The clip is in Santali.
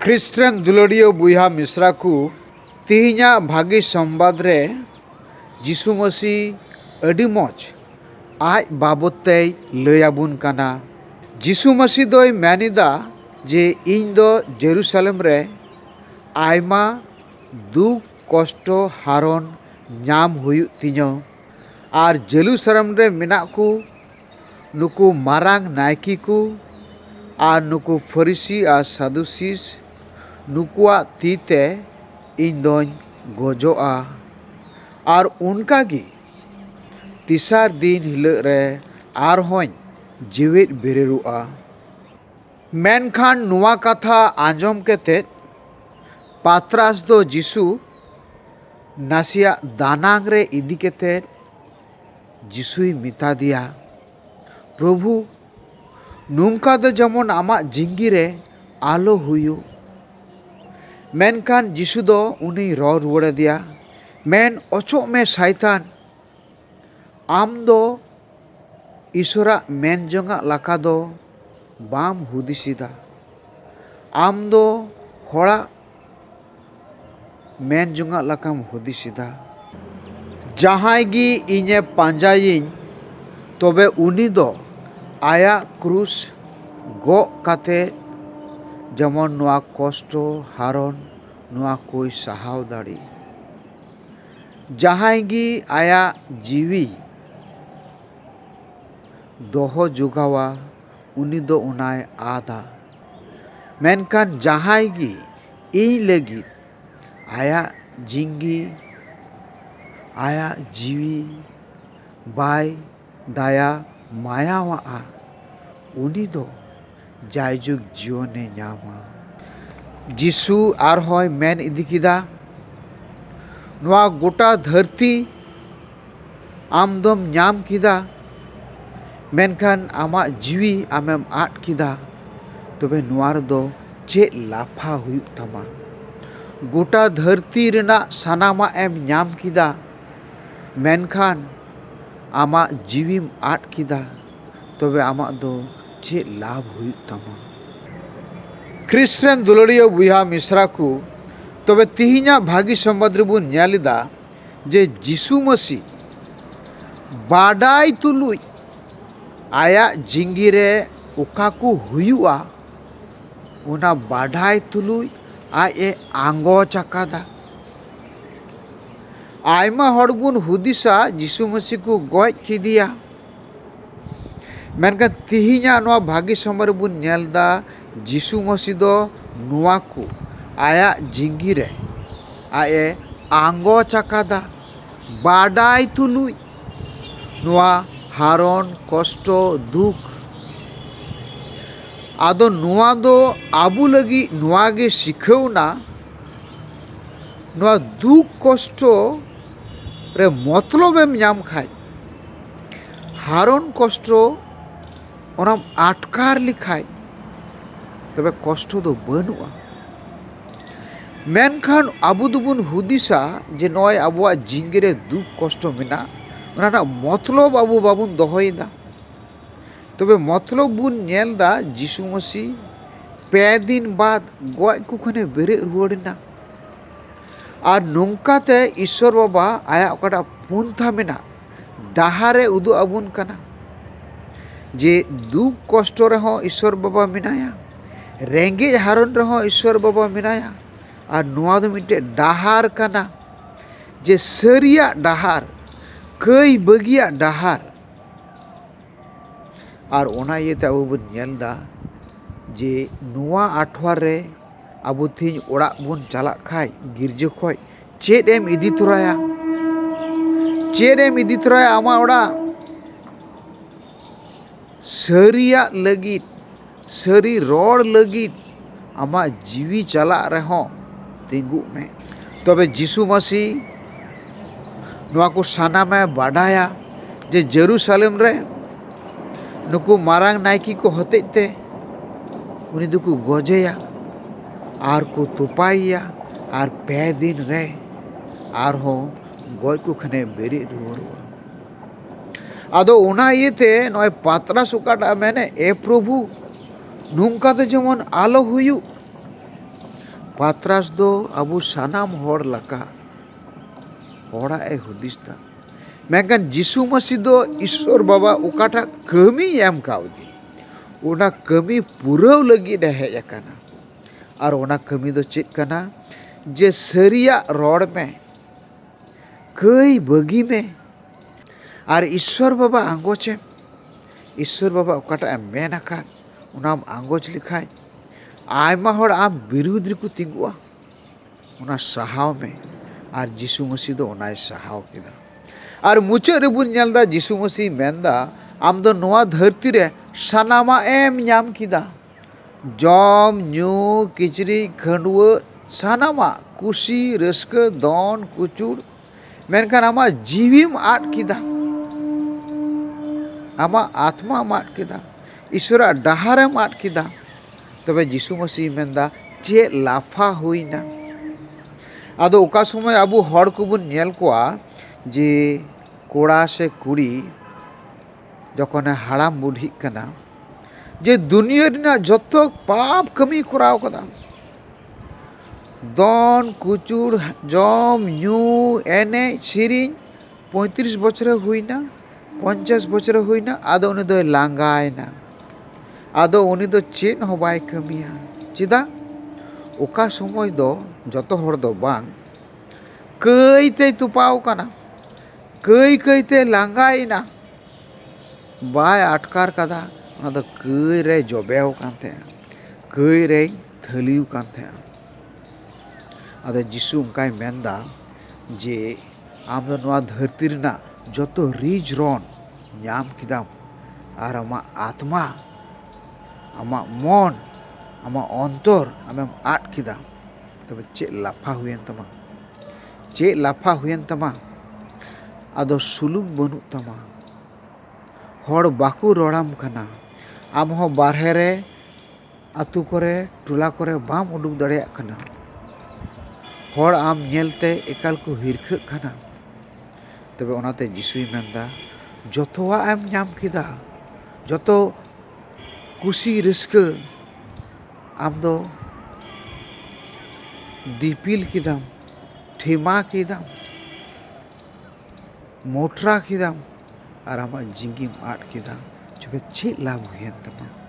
ख्रिस्टान दुलड़िया बुहा मिश्रा को तेहना भागी संवाद रे जीशु मसीह अड़ी मौज आज बाबते लयाबुन काना। जीशु मसीह दोय मेनिदा जे इन दो जेरूशलेम रे आयमा दुख कष्ट हारन नाम हुयु तिñो आर जेरूशलेम रे मेना को नुकु मारांग नायकी को आर नुकु फरीसी आर सादुसीस नुकुआ तीते इन दोñ गजोआ आर उनका गी तीसार दिन हिलो रे आर होñ जीवित बेरेरुआ। मेनखान नुआ कथा आंजम केते पात्रास दो जीशु नासिया दानांग रे इदी केते जीशुई मिता दिया, प्रभु नुंका दो जमन आमा जिंगी रे आलो हुयु। मेनखान जीशु दो उनी रॉ रुवड़ दिया, मेन ओचो में शैतान आम दो ईश्वरा मेन जंगा लाका दो बाम हुदिसिदा, आम दो होड़ा मेन जंगा लाकाम हुदिसिदा। जहां गी इने पांजायिन तबे उनी दो आया क्रूस गो काते जमन नुआ कष्ट हारन नुआ कोई सहाव दाड़ी। जहां गी आया जीवी दोहो जुगावा उनी दो उनाय आदा, मेनकान जहां गी इन लगी आया जिंगी आया जीवी बाय दाया मायावा उनी दो जायजुग जीवने नामा। जीशु आर होय मेन इदी किदा, नुआ गोटा धरती आम दोम नाम किदा, मेनखान आमा जीवी आमेम आट किदा, तबे नुआर दो चे लाफा हुयुक तमा। गोटा धरती रेना सानामा एम नाम किदा, मेनखान आमा जीवीम आट किदा, तबे आमा दो चे लाभ हुयुक तमा। ख्रिस्टान दुलड़िया बुहा मिश्रा को तबे तिहिना भागी संवाद रे बुन नेलिदा जे जीशु मसीह बाडाई तुलुई आया जिंगी रे उका को हुयुआ उना बाडाई तुलुई आए आंगो चकादा। आयमा हड़ बुन हुदिसा जीशु मसीह को गज किदिया, मेनका तिहिना नुआ भागी संवाद बुन नेलदा जीशु मसीह दो नुआ को आया जिंगी रे आए आंगो चकादा बाडाई तुलुई नुआ हारन कष्ट दुख। आदो नुआ दो आबू लगी नुआ गे शिखौना नुआ दुख कष्ट रे मतलब एम नाम खाय हारन कष्ट ओनाम आटकार लिखाय तबे कष्ट दो बनुआ। मेनखान आबू दुबुन हुदिसा जे नय आबुआ जिंगी रे दुख कष्ट मेना ओना मतलब आबू बाबुन दोहयदा, तबे मतलब बुन नेलदा जीशु मसीह पे दिन बाद गज को खने बेरे रुवाड़ना आर नोंकाते ईश्वर बाबा आया ओकाटा पुंथा मेना डाहारे उदु आबुन काना जे दुख कष्ट रहो ईश्वर बाबा मेनाया, रेंगे हारन रहो ईश्वर बाबा मेनाया आर नुआ दो मिटे डाहार काना जे सरिया डाहार कई बगिया डाहार। आर ओना इयते आबो बन नेलदा जे नुआ आठवार रे आबो थिन ओड़ा बन चाला खाय गिरजे खय चेद एम इदी तोराया, चेद एम इदी तोराया आमा ओड़ा सरिया लगित सरी रोड लगित आमा जीवी चला रहो तिंगु में। तबे जीशु मसीह नुआ को साना में बाडाया जे जेरूशलेम रे नुकु मारांग नायकी को हतेते उनी दुकु गजेया आर को तुपाइया आर पे दिन रे आर हो गज को खने बेरे रुवाड़वा। आदो ओना इयते नय पात्रा सुकाटा मेने ए प्रभु नुंका तो जेमन आलो हुयु पात्रास दो अबु सानाम होड़ लका होड़ा ए हुदिस दा मेंकन जिसु मसीह दो ईश्वर बाबा उकाटा कमी एम कावदी उना कमी पुराव लगी दे हेज अकाना और उना कमी दो चेक कना जे सरिया रोड में कई बगी में और ईश्वर बाबा आंगोचे ईश्वर बाबा उकाटा मेन अका उनाम आंगोच लिखाय आयमा होड़ आम विरुद्ध रिकु तिंगुआ उना सहाव में और जिसु मसीह दो उनाय सहाव किदा और मुचाद रेबुन नेलदा जिसु मसीह मेनदा आम दो नोआ धरती रे सानामा एम ᱧᱟᱢ किदा जम ᱧᱩ किचरी खंडुआ सानामा कुशी रस्क दौन कुचुड़ मेनखान आमा जीवीम आट किदा आमा आत्मा आट किदा ईश्वरा डाहारेम आट किदा तबे जिसु मसीह मेनदा चे लाफा हुईना आदो ओका समय अबु हड़ कोबुन नेल कोआ जे कोड़ा से कुड़ी जखने हाड़ाम बुढ़ी कना जे दुनिया रिना जतो पाप कमी कराव कदा दन कुचुड़ जम ᱧᱩ एने सिरिन 35 बछरे हुईना 50 बछरे हुईना आदो उनी दो लांगायना आदो उनी दो चेन हो बाय कमिया चिदा ओका समय दो जतो हड़ दो बांग कईते तुपाव कना कई कईते लांगायना बाय आटकार कदा उना दो कई रे जबेव कान थे कई रे थलिव कान थे आदो जिसु उनकाय मेनदा जे आम दो नोआ धरती रिना जतो रिज रन ᱧᱟᱢ किदाम और आमा आत्मा आमा मन आमा अंतर आमेम आट किदा तबे चे लाफा हुएन तमा चे लाफा हुएन तमा आदो सुलुक बनु तमा हड़ बाकू रोड़ाम कना आम हो बारहे रे आतु करे टोला करे बाम उडुक दाड़ेया कना हड़ आम नेलते एकाल को हिरखक कना तबे ओनाते जिसुई मेनदा जतोआ एम ᱧᱟᱢ किदा जतो कुशी रस्का आम दो दीपिल किदाम ठेमा किदाम मोटरा किदाम और आमा जिंगिम आट किदा चुके चे लाभ हुएन तमा